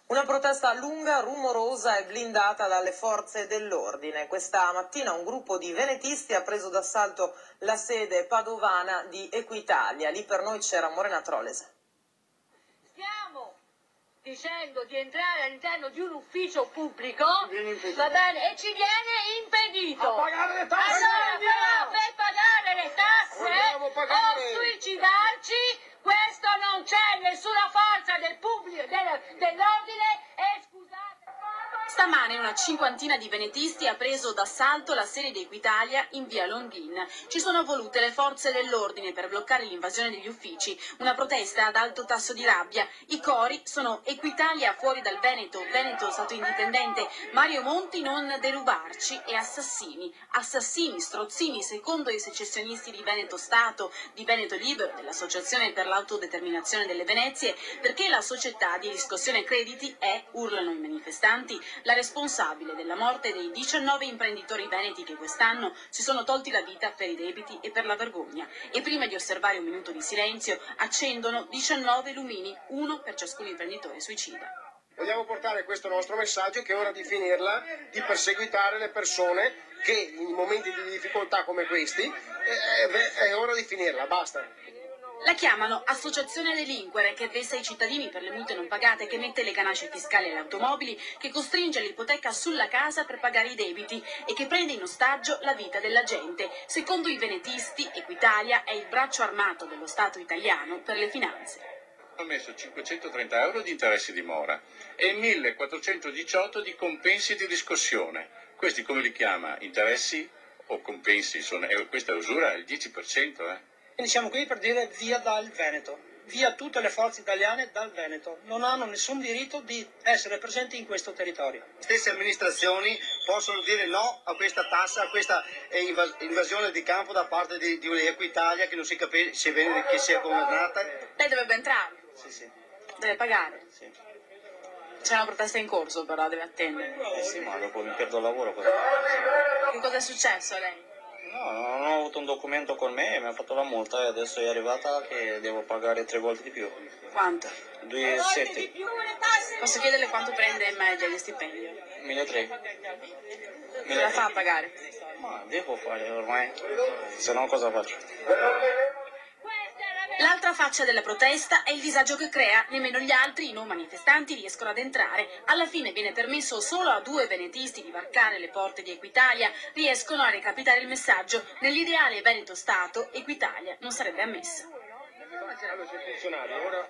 Una protesta lunga, rumorosa e blindata dalle forze dell'ordine. Questa mattina un gruppo di venetisti ha preso d'assalto la sede padovana di Equitalia. Lì per noi c'era Morena Trolese. Stiamo dicendo di entrare all'interno di un ufficio pubblico, va bene, e ci viene impedito. A pagare le tasse! Allora, però, per pagare le tasse o suicidarci, questo non c'è nessuna forza del pubblico, dell'ordine, e scusate. Stamane una cinquantina di venetisti ha preso d'assalto la sede di Equitalia in via Longhin. Ci sono volute le forze dell'ordine per bloccare l'invasione degli uffici, una protesta ad alto tasso di rabbia. I cori sono Equitalia fuori dal Veneto, Veneto Stato indipendente, Mario Monti non derubarci e assassini. Assassini, strozzini, secondo i secessionisti di Veneto Stato, di Veneto Libero, dell'Associazione per l'Autodeterminazione delle Venezie, perché la società di riscossione crediti è, urlano i manifestanti, la responsabile della morte dei 19 imprenditori veneti che quest'anno si sono tolti la vita per i debiti e per la vergogna. E prima di osservare un minuto di silenzio accendono 19 lumini, uno per ciascun imprenditore suicida. Vogliamo portare questo nostro messaggio, che è ora di finirla, di perseguitare le persone che in momenti di difficoltà come questi è ora di finirla, basta. La chiamano associazione a delinquere, che vessa i cittadini per le multe non pagate, che mette le ganasce fiscali alle automobili, che costringe l'ipoteca sulla casa per pagare i debiti e che prende in ostaggio la vita della gente. Secondo i venetisti, Equitalia è il braccio armato dello Stato italiano per le finanze. Hanno messo 530 euro di interessi di mora e 1418 di compensi di riscossione. Questi come li chiama? Interessi o compensi? Questa è usura, è il 10%. Quindi siamo qui per dire via dal Veneto, via tutte le forze italiane dal Veneto. Non hanno nessun diritto di essere presenti in questo territorio. Le stesse amministrazioni possono dire no a questa tassa, a questa invasione di campo da parte di Equitalia, che non si capisce bene che sia governata. Lei dovrebbe entrare? Sì. Deve pagare? Sì. C'è una protesta in corso però, deve attendere. Sì, ma dopo mi perdo il lavoro. Che cosa è successo a lei? No, non ho avuto un documento con me, mi ha fatto la multa e adesso è arrivata che devo pagare 3 volte di più. Quanto? 2,7. Posso chiederle quanto prende in media di stipendio? 1.300. Come la fa a pagare? Ma devo fare ormai, se no cosa faccio? L'altra faccia della protesta è il disagio che crea, nemmeno gli altri, i non manifestanti, riescono ad entrare. Alla fine viene permesso solo a 2 venetisti di varcare le porte di Equitalia, riescono a recapitare il messaggio. Nell'ideale Veneto Stato, Equitalia non sarebbe ammessa. Funzionari, ora